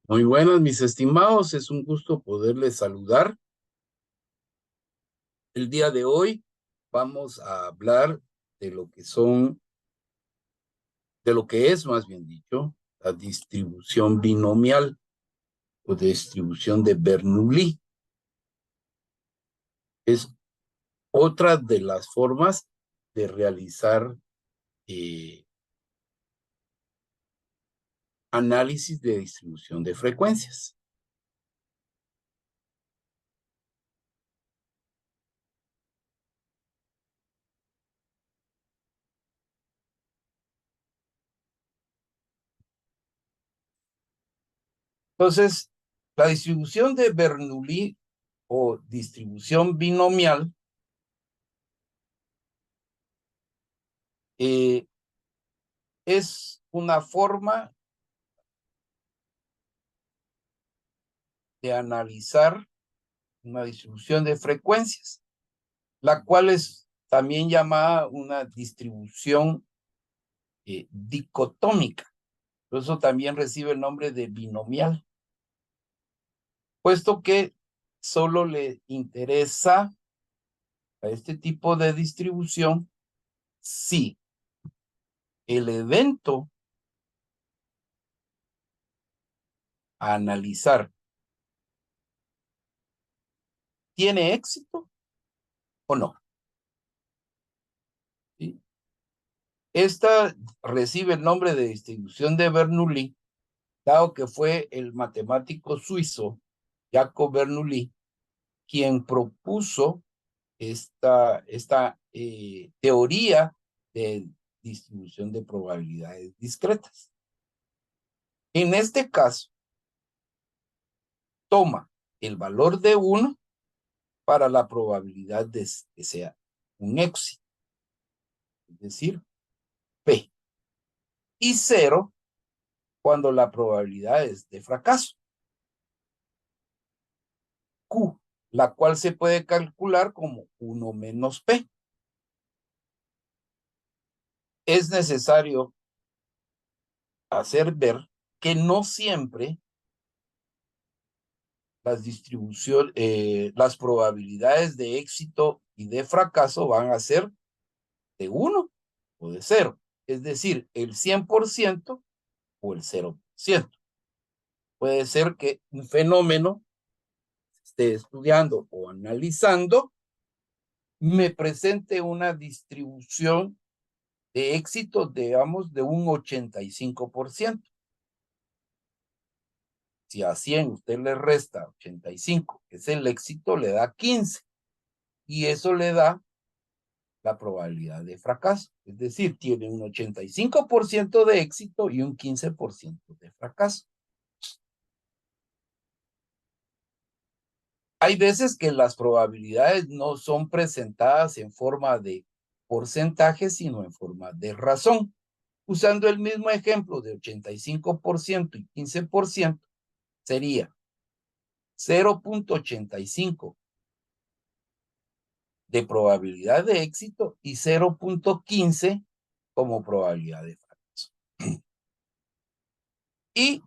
Muy buenas, mis estimados. Es un gusto poderles saludar. El día de hoy vamos a hablar de lo que de lo que es, más bien dicho, la distribución binomial o distribución de Bernoulli. Es otra de las formas de realizar eh, análisis de distribución de frecuencias. Entonces, la distribución de Bernoulli o distribución binomial eh, es una forma de analizar una distribución de frecuencias, la cual es también llamada una distribución dicotómica. Por eso también recibe el nombre de binomial, puesto que solo le interesa a este tipo de distribución si el evento a analizar tiene éxito o no. ¿Sí? Esta recibe el nombre de distribución de Bernoulli, dado que fue el matemático suizo Jacob Bernoulli quien propuso esta teoría de distribución de probabilidades discretas. En este caso, toma el valor de 1 para la probabilidad de que sea un éxito, es decir, P, y 0 cuando la probabilidad es de fracaso, Q, la cual se puede calcular como 1 menos P. Es necesario hacer ver que no siempre las probabilidades de éxito y de fracaso van a ser de 1 o de 0. Es decir, el 100% o el 0%. Puede ser que un fenómeno esté estudiando o analizando me presente una distribución de éxito, digamos, de un 85%. Si a 100 usted le resta 85, que es el éxito, le da 15. Y eso le da la probabilidad de fracaso. Es decir, tiene un 85% de éxito y un 15% de fracaso. Hay veces que las probabilidades no son presentadas en forma de porcentaje, sino en forma de razón. Usando el mismo ejemplo de 85% y 15%, sería 0.85 de probabilidad de éxito y 0.15 como probabilidad de fracaso. Y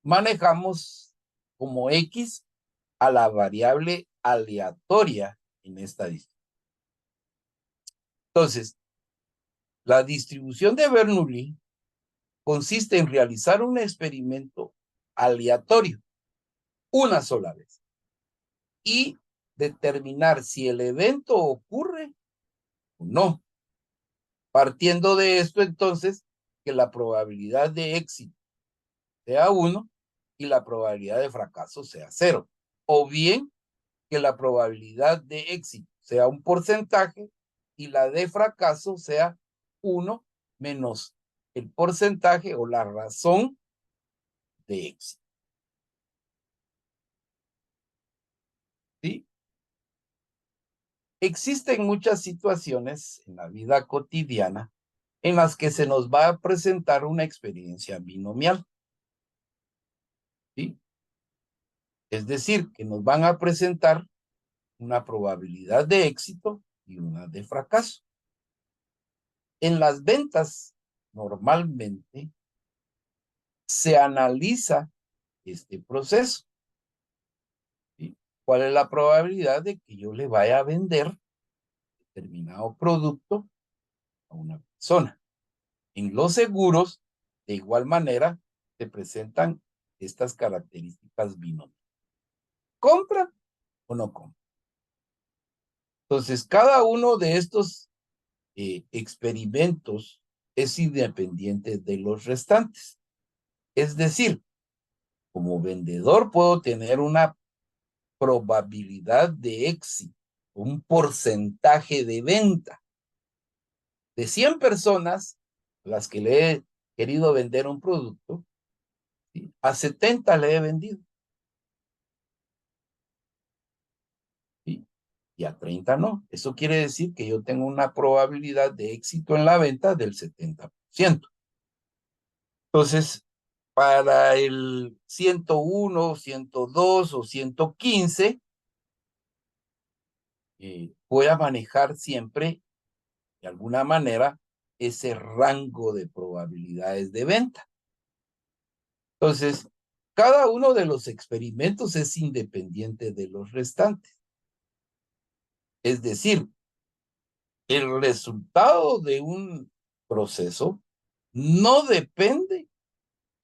manejamos como X a la variable aleatoria en esta distribución. Entonces, la distribución de Bernoulli consiste en realizar un experimento aleatorio una sola vez y determinar si el evento ocurre o no. Partiendo de esto, entonces, que la probabilidad de éxito sea 1 y la probabilidad de fracaso sea 0. O bien que la probabilidad de éxito sea un porcentaje y la de fracaso sea 1 menos el porcentaje o la razón de éxito. ¿Sí? Existen muchas situaciones en la vida cotidiana en las que se nos va a presentar una experiencia binomial. ¿Sí? Es decir, que nos van a presentar una probabilidad de éxito y una de fracaso. En las ventas, normalmente, se analiza este proceso. ¿Sí? ¿Cuál es la probabilidad de que yo le vaya a vender determinado producto a una persona? En los seguros, de igual manera, se presentan estas características binomiales. ¿Compra o no compra? Entonces, cada uno de estos experimentos es independiente de los restantes. Es decir, como vendedor puedo tener una probabilidad de éxito, un porcentaje de venta. De 100 personas a las que le he querido vender un producto, ¿sí?, a 70 le he vendido. ¿Sí? Y a 30 no. Eso quiere decir que yo tengo una probabilidad de éxito en la venta del 70%. Entonces, para el 101, 102 o 115, voy a manejar siempre, de alguna manera, ese rango de probabilidades de venta. Entonces, cada uno de los experimentos es independiente de los restantes. Es decir, el resultado de un proceso no depende,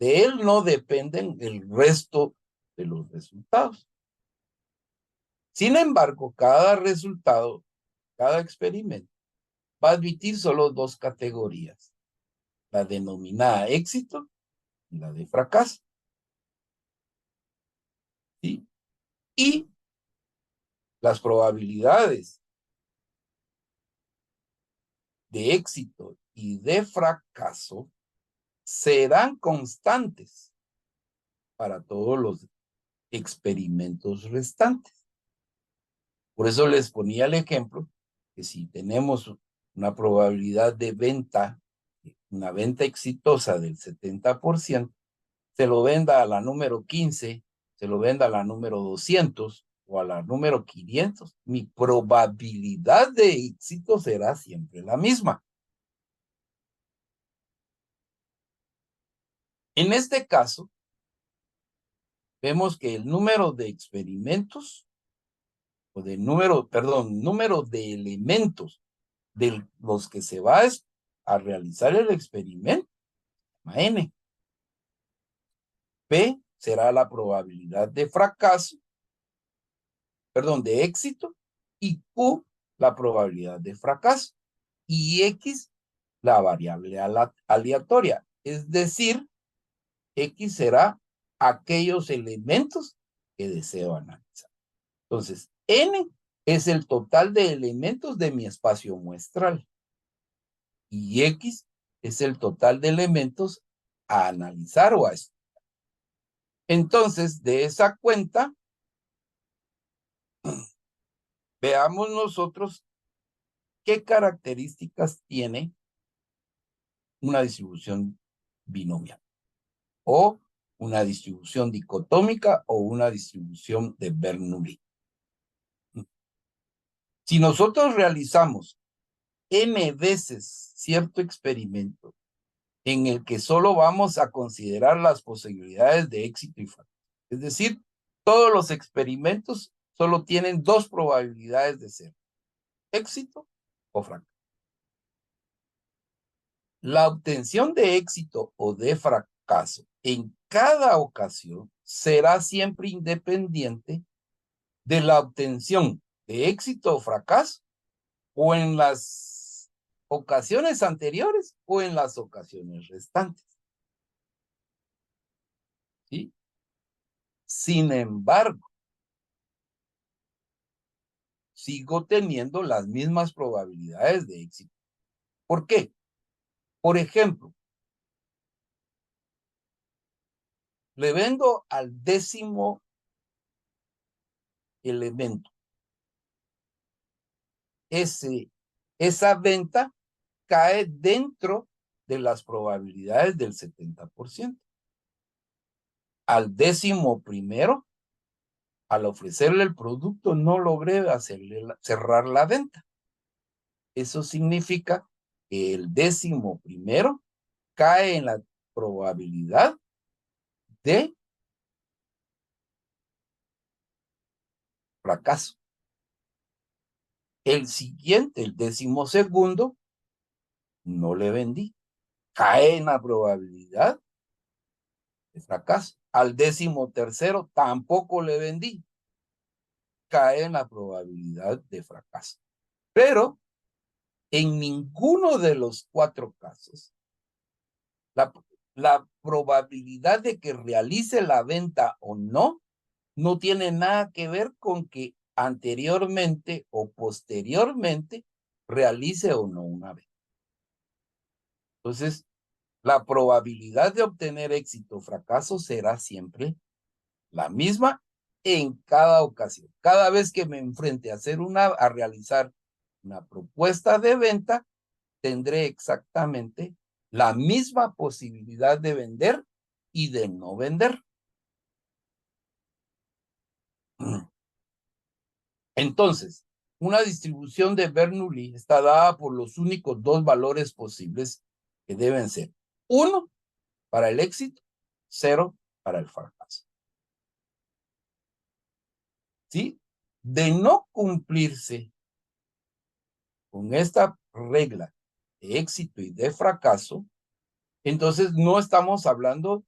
de él no dependen el resto de los resultados. Sin embargo, cada resultado, cada experimento, va a admitir solo dos categorías: la denominada éxito y la de fracaso. ¿Sí? Y las probabilidades de éxito y de fracaso serán constantes para todos los experimentos restantes. Por eso les ponía el ejemplo que si tenemos una probabilidad de venta, una venta exitosa del 70%, se lo venda a la número 15, se lo venda a la número 200 o a la número 500, mi probabilidad de éxito será siempre la misma. En este caso, vemos que el número de experimentos, o de número de elementos de los que se va a realizar el experimento, N. P será la probabilidad de fracaso, de éxito, y Q la probabilidad de fracaso, y X la variable aleatoria. Es decir, X será aquellos elementos que deseo analizar. Entonces, N es el total de elementos de mi espacio muestral y X es el total de elementos a analizar o a estudiar. Entonces, de esa cuenta, veamos nosotros qué características tiene una distribución binomial o una distribución dicotómica o una distribución de Bernoulli. Si nosotros realizamos n veces cierto experimento en el que solo vamos a considerar las posibilidades de éxito y fracaso, es decir, todos los experimentos solo tienen dos probabilidades de ser: éxito o fracaso. La obtención de éxito o de fracaso en cada ocasión será siempre independiente de la obtención de éxito o fracaso o en las ocasiones anteriores o en las ocasiones restantes. ¿Sí? Sin embargo, sigo teniendo las mismas probabilidades de éxito. ¿Por qué? Por ejemplo, le vendo al 10º elemento. Esa venta cae dentro de las probabilidades del 70%. Al 11º, al ofrecerle el producto, no logré cerrar la venta. Eso significa que el 11º cae en la probabilidad de fracaso. El siguiente, el 12º, no le vendí. Cae en la probabilidad de fracaso. Al 13º tampoco le vendí. Cae en la probabilidad de fracaso. Pero en ninguno de los 4 casos, la probabilidad de que realice la venta o no, no tiene nada que ver con que anteriormente o posteriormente realice o no una venta. Entonces, la probabilidad de obtener éxito o fracaso será siempre la misma en cada ocasión. Cada vez que me enfrente a realizar una propuesta de venta, tendré exactamente la misma posibilidad de vender y de no vender. Entonces, una distribución de Bernoulli está dada por los únicos 2 valores posibles que deben ser 1 para el éxito, 0 para el fracaso. ¿Sí? De no cumplirse con esta regla de éxito y de fracaso, entonces no estamos hablando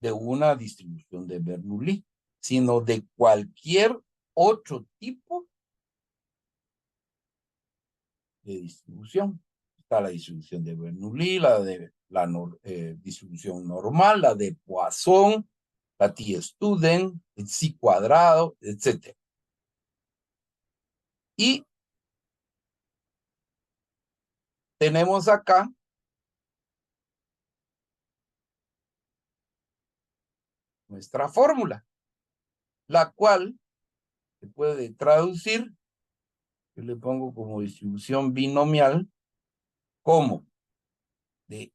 de una distribución de Bernoulli, sino de cualquier otro tipo de distribución. Está la distribución de Bernoulli, la distribución normal, la de Poisson, la T-Student, el Chi cuadrado, etc. Y tenemos acá nuestra fórmula, la cual se puede traducir, yo le pongo como distribución binomial, como de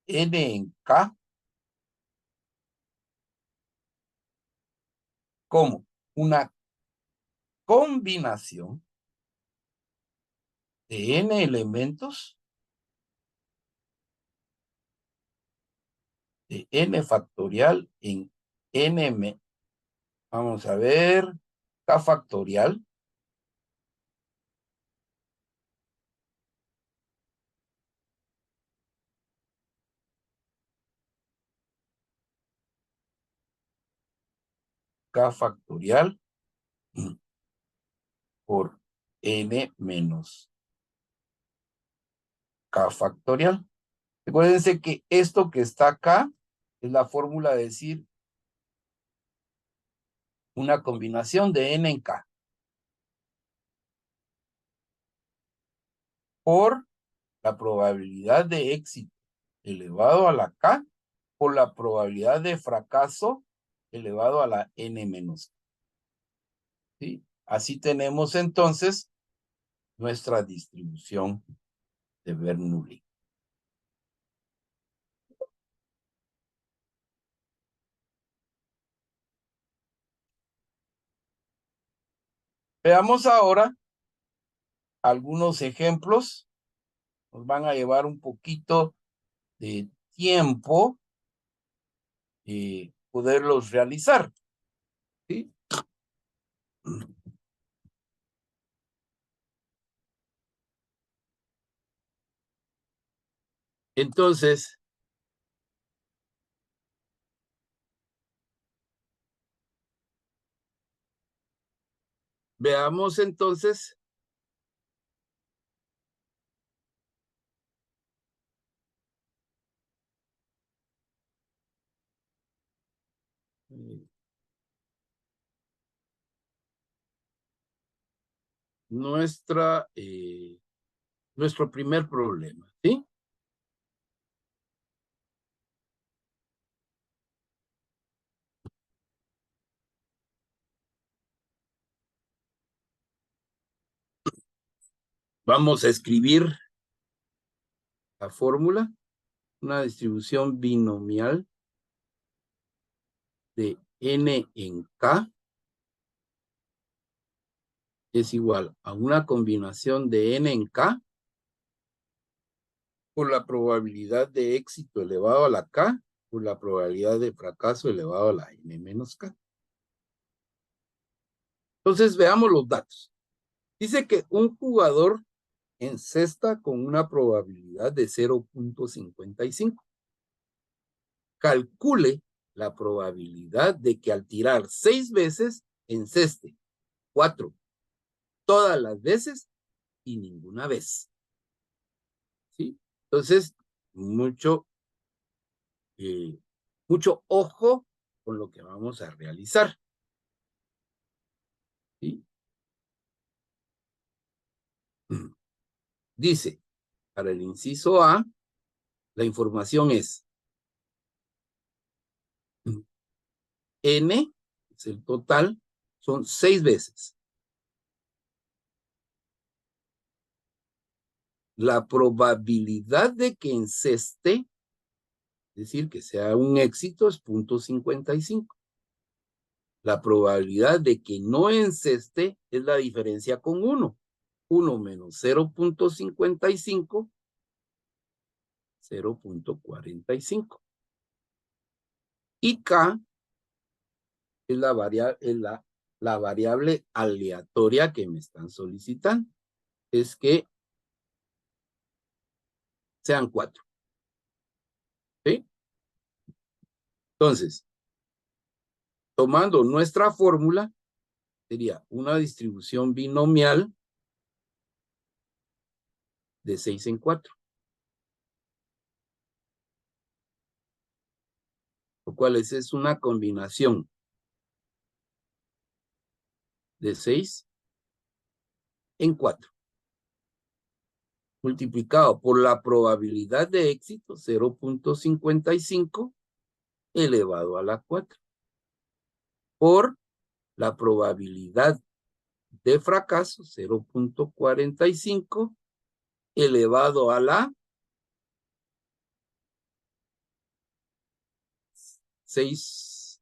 n en k, como una combinación de n elementos de n factorial en n, vamos a ver, k factorial, k factorial por n menos k factorial. Recuérdense que esto que está acá es la fórmula de decir una combinación de n en k por la probabilidad de éxito elevado a la k por la probabilidad de fracaso elevado a la n menos k. ¿Sí? Así tenemos entonces nuestra distribución de Bernoulli. Veamos ahora algunos ejemplos. Nos van a llevar un poquito de tiempo poderlos realizar. ¿Sí? Entonces, veamos entonces nuestro primer problema, ¿sí? Vamos a escribir la fórmula, una distribución binomial de n en k es igual a una combinación de n en k por la probabilidad de éxito elevado a la k por la probabilidad de fracaso elevado a la n menos k. Entonces veamos los datos. Dice que un jugador encesta con una probabilidad de 0.55. Calcule la probabilidad de que al tirar 6 veces enceste 4 todas las veces y ninguna vez. ¿Sí? Entonces, mucho ojo con lo que vamos a realizar. ¿Sí? Dice, para el inciso A, la información es N, es el total, son 6 veces. La probabilidad de que enceste, es decir, que sea un éxito, es 0.55. La probabilidad de que no enceste es la diferencia con 1. 1 menos 0.55, 0.45. Y K es la variable aleatoria que me están solicitando. Es que sean 4. ¿Sí? Entonces, tomando nuestra fórmula, sería una distribución binomial de 6 en 4. Lo cual es una combinación de 6 en 4. Multiplicado por la probabilidad de éxito, 0.55 elevado a la 4. Por la probabilidad de fracaso, 0.45 elevado a la 6.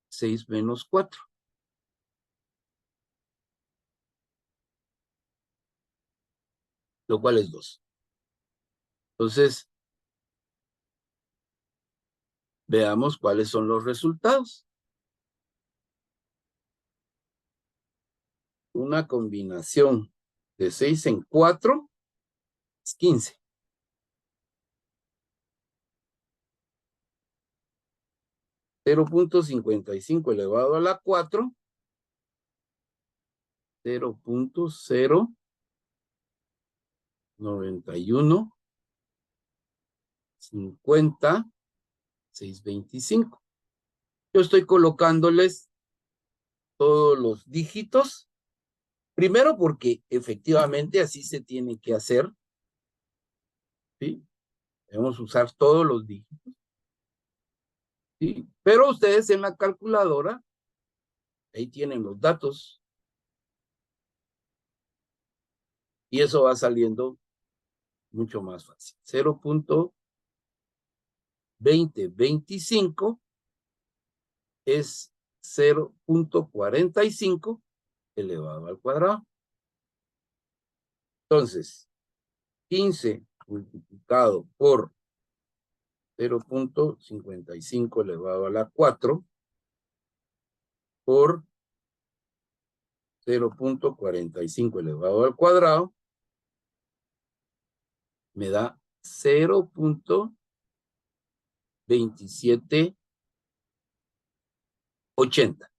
6 menos 4. Lo cual es 2. Entonces, veamos cuáles son los resultados. Una combinación de 6 en 4 es 15. 0.55 elevado a la 4, 0.091, 50, 625. Yo estoy colocándoles todos los dígitos. Primero porque efectivamente así se tiene que hacer. ¿Sí? Debemos usar todos los dígitos. ¿Sí? Pero ustedes en la calculadora, ahí tienen los datos. Y eso va saliendo mucho más fácil. 0.2025 es 0.45 elevado al cuadrado. Entonces, 15 multiplicado por 0.55 elevado a la 4 por 0.45 elevado al cuadrado me da 0.2780.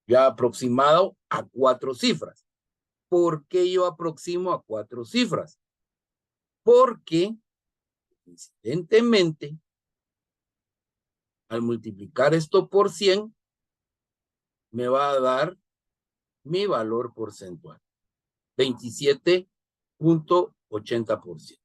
Ya aproximado a 4 cifras. ¿Por qué yo aproximo a 4 cifras? Porque, incidentemente, al multiplicar esto por 100, me va a dar mi valor porcentual, 27.80%.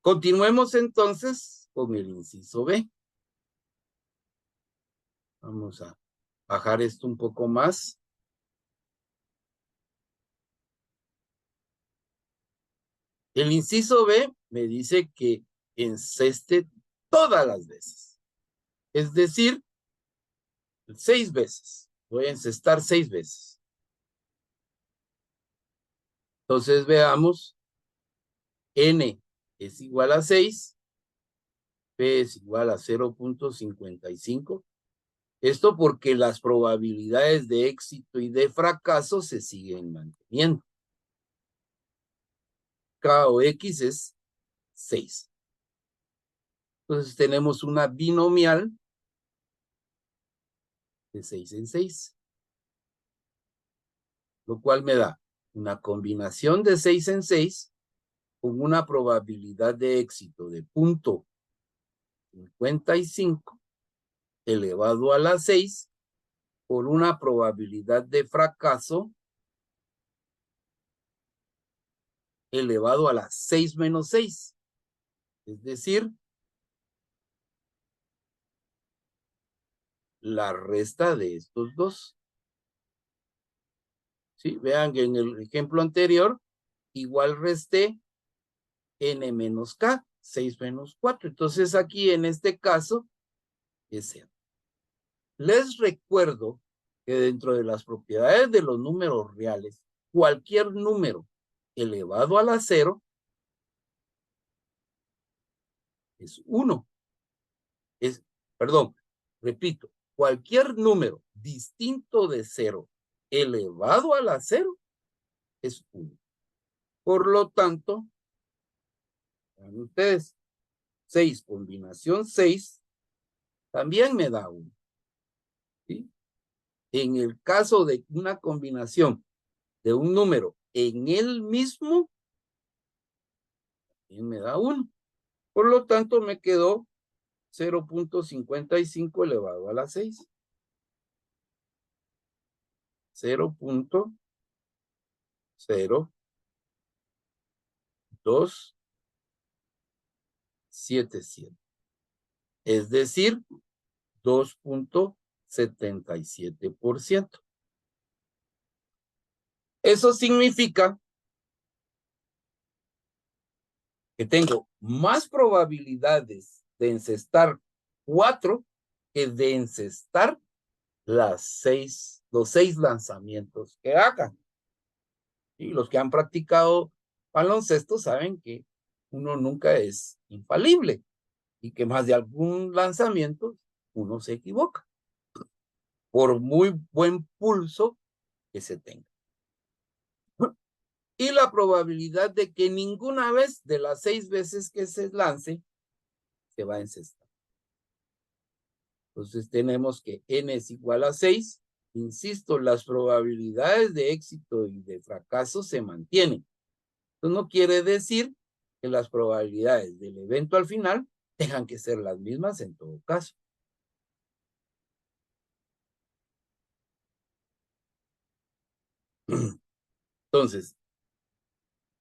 Continuemos entonces con el inciso B. Vamos a bajar esto un poco más. El inciso B me dice que enceste todas las veces. Es decir, 6 veces. Voy a encestar 6 veces. Entonces veamos. N es igual a 6. P es igual a 0.55. Esto porque las probabilidades de éxito y de fracaso se siguen manteniendo. K o X es 6. Entonces tenemos una binomial de 6 en 6. Lo cual me da una combinación de 6 en 6 con una probabilidad de éxito de 0.55 elevado a la 6 por una probabilidad de fracaso elevado a la 6 menos 6. Es decir, la resta de estos dos. ¿Sí? Vean que en el ejemplo anterior, igual resté n menos k, 6 menos 4. Entonces aquí en este caso es 0. Les recuerdo que dentro de las propiedades de los números reales, cualquier número elevado a la 0 es 1. Perdón, repito, cualquier número distinto de 0 elevado a la 0 es 1. Por lo tanto, vean ustedes, 6 combinación 6 también me da 1. ¿Sí? En el caso de una combinación de un número en él mismo, también me da 1. Por lo tanto, me quedó 0.55 elevado a la 6. 0.0277. Es decir, 2.77%. Eso significa que tengo más probabilidades de encestar 4 que de encestar los 6 lanzamientos que hagan. Y los que han practicado baloncesto saben que uno nunca es infalible y que más de algún lanzamiento uno se equivoca, por muy buen pulso que se tenga. Y la probabilidad de que ninguna vez de las 6 veces que se lance se va a encestar. Entonces tenemos que n es igual a 6. Insisto, las probabilidades de éxito y de fracaso se mantienen. Esto no quiere decir que las probabilidades del evento al final tengan que ser las mismas en todo caso. Entonces,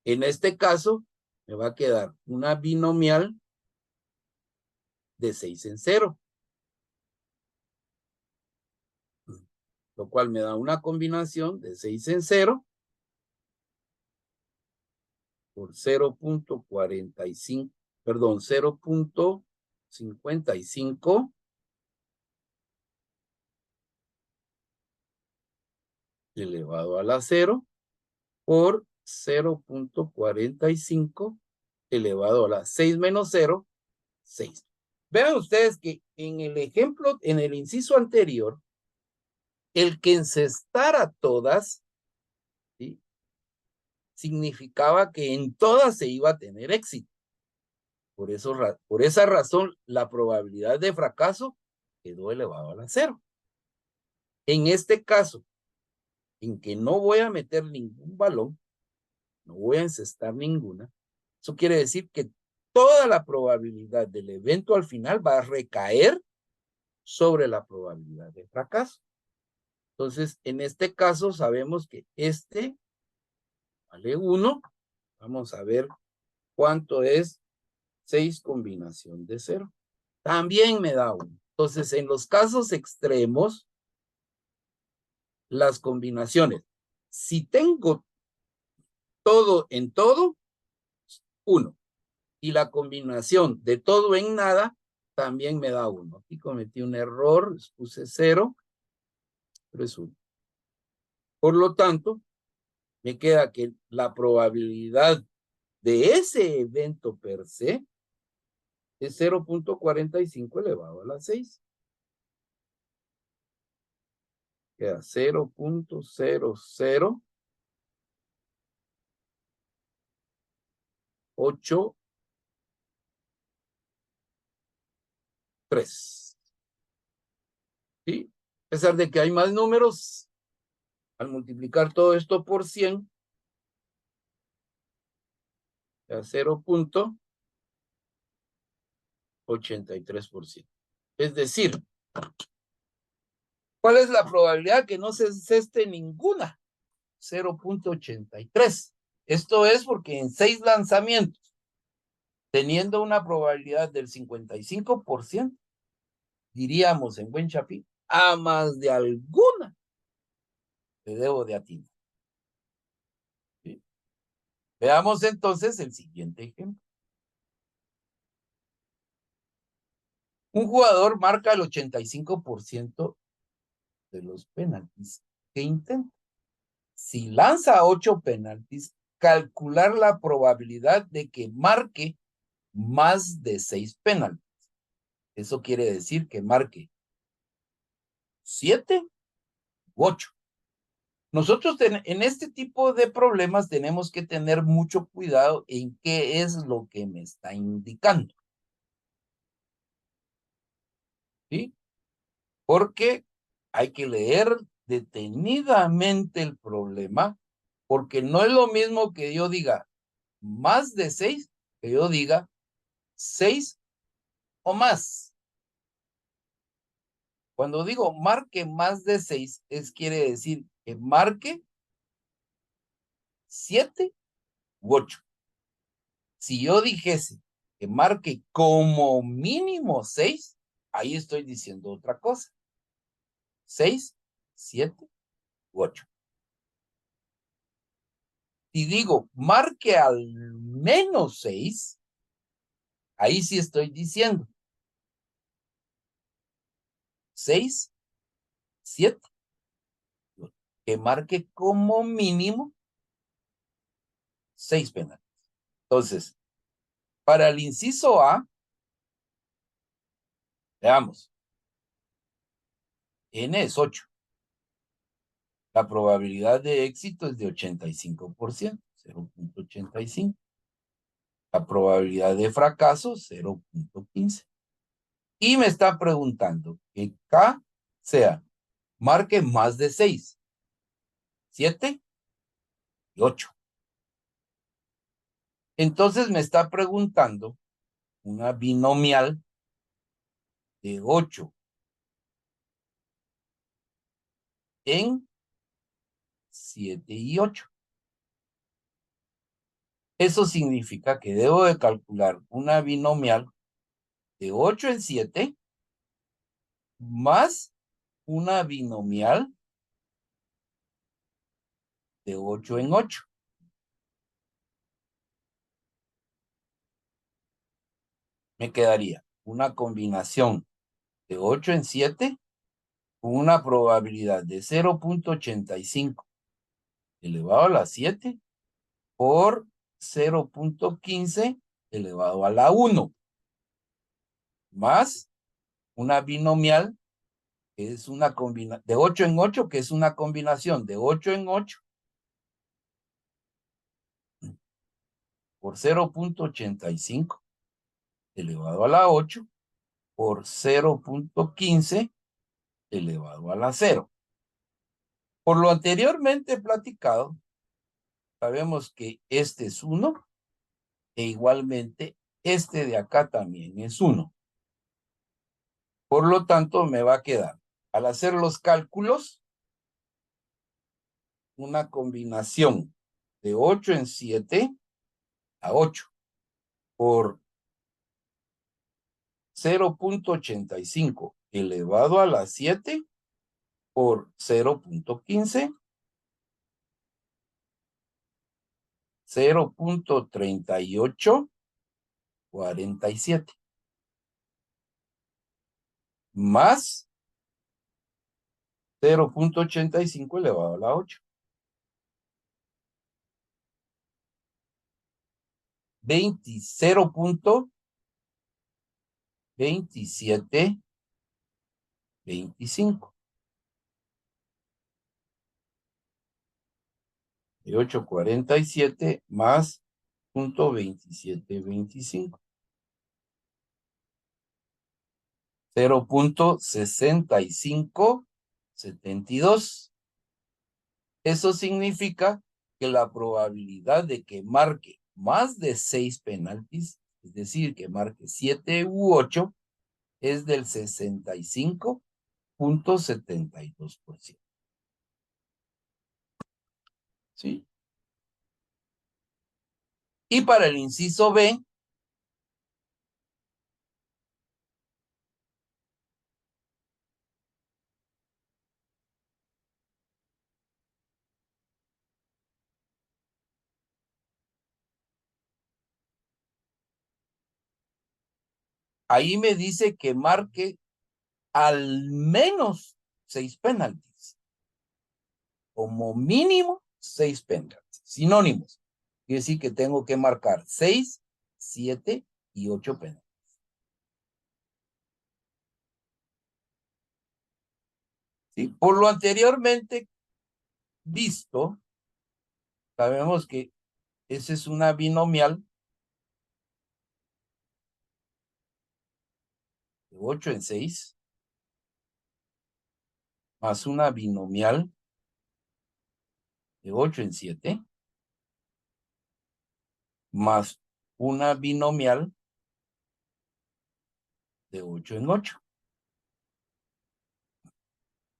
en este caso, me va a quedar una binomial de 6 en 0. Lo cual me da una combinación de 6 en 0 por 0.45, perdón, 0.55 elevado a la 0 por 0.45 elevado a la 6 menos 0, 6. Vean ustedes que en el ejemplo, en el inciso anterior, el que encestara todas, ¿sí?, significaba que en todas se iba a tener éxito. Por esa razón, la probabilidad de fracaso quedó elevado a la 0. En este caso, en que no voy a meter ningún balón, no voy a encestar ninguna, eso quiere decir que toda la probabilidad del evento al final va a recaer sobre la probabilidad de fracaso. Entonces, en este caso sabemos que este vale 1. Vamos a ver cuánto es 6 combinación de 0. También me da 1. Entonces, en los casos extremos, las combinaciones, si tengo todo en todo, 1. Y la combinación de todo en nada también me da 1. Aquí cometí un error, puse 0, pero es 1. Por lo tanto, me queda que la probabilidad de ese evento per se es 0.45 elevado a la 6. Queda 0.00883. ¿Sí? A pesar de que hay más números, al multiplicar todo esto por 100, queda 0.83%. Es decir, ¿cuál es la probabilidad que no se ceste ninguna? 0.83. Esto es porque en 6 lanzamientos, teniendo una probabilidad del 55%, diríamos en buen chapín, a más de alguna le debo de atinar. ¿Sí? Veamos entonces el siguiente ejemplo. Un jugador marca el 85% de los penaltis que intenta. Si lanza 8 penaltis, calcular la probabilidad de que marque más de 6 penaltis. Eso quiere decir que marque 7 u 8. Nosotros en este tipo de problemas tenemos que tener mucho cuidado en qué es lo que me está indicando. ¿Sí? Porque hay que leer detenidamente el problema, porque no es lo mismo que yo diga más de 6, que yo diga 6 o más. Cuando digo marque más de 6, quiere decir que marque 7 u 8. Si yo dijese que marque como mínimo 6, ahí estoy diciendo otra cosa. 6, 7 u 8. Si digo marque al menos 6, ahí sí estoy diciendo 6, 7, que marque como mínimo 6 penales. Entonces, para el inciso A, veamos, N es 8. La probabilidad de éxito es de 85%, 0.85. La probabilidad de fracaso, 0.15. Y me está preguntando que K sea, marque más de 6, 7 y 8. Entonces me está preguntando una binomial de 8 en 7 y 8. Eso significa que debo de calcular una binomial de 8 en 7 más una binomial de 8 en 8. Me quedaría una combinación de 8 en 7 con una probabilidad de 0.85 elevado a la 7 por 0.15 elevado a la 1, más una binomial que es una combinación de 8 en 8, que es una combinación de 8 en 8 por 0.85 elevado a la 8 por 0.15 elevado a la 0. Por lo anteriormente platicado, sabemos que este es 1 e igualmente este de acá también es 1. Por lo tanto, me va a quedar, al hacer los cálculos, una combinación de 8 en 7 a 8 por 0.85 elevado a la 7 por 0.15, 0.3847 más 0.85 elevado a la 8. 0.2725. De 847 más 0.2725. 0.6572. Eso significa que la probabilidad de que marque más de 6 penaltis, es decir, que marque 7 u 8, es del 65.72%. ¿Sí? Y para el inciso B, ahí me dice que marque al menos 6 penaltis. Como mínimo 6 penaltis. Sinónimos. Quiere decir que tengo que marcar 6, 7 y 8 penaltis. ¿Sí? Por lo anteriormente visto, sabemos que esa es una binomial de 8 en 6, más una binomial de 8 en 7, más una binomial de 8 en 8.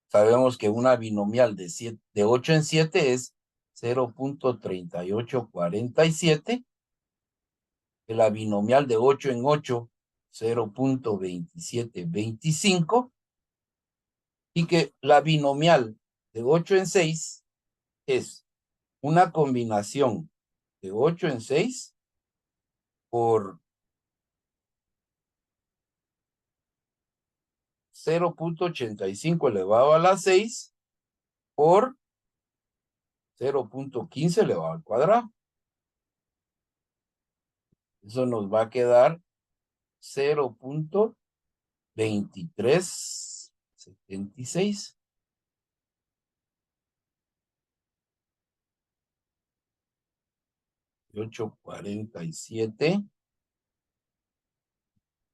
Sabemos que una binomial de 8 en 7 es 0.3847, que la binomial de 8 en 8, 0.2725, y que la binomial de 8 en 6 es una combinación de 8 en 6 por 0.85 elevado a la 6 por 0.15 elevado al cuadrado. Eso nos va a quedar 0.2376. 847,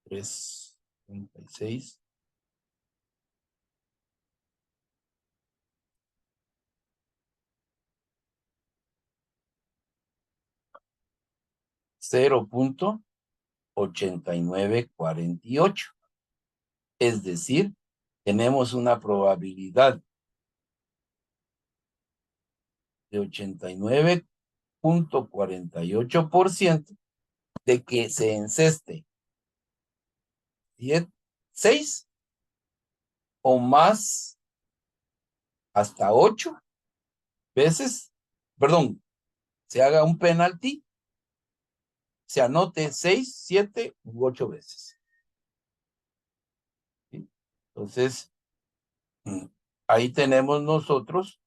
336. 0.8948. Es decir, tenemos una probabilidad de 89.48% de que se enceste 6 o más hasta 8 veces, perdón, se haga un penalti, se anote 6, 7 u 8 veces. ¿Sí? Entonces, ahí tenemos nosotros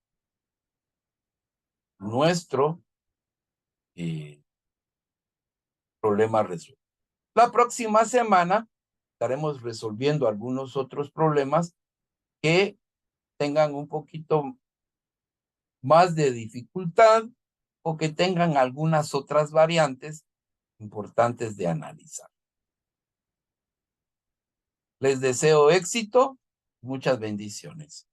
nuestro problema resuelto. La próxima semana estaremos resolviendo algunos otros problemas que tengan un poquito más de dificultad o que tengan algunas otras variantes importantes de analizar. Les deseo éxito, muchas bendiciones.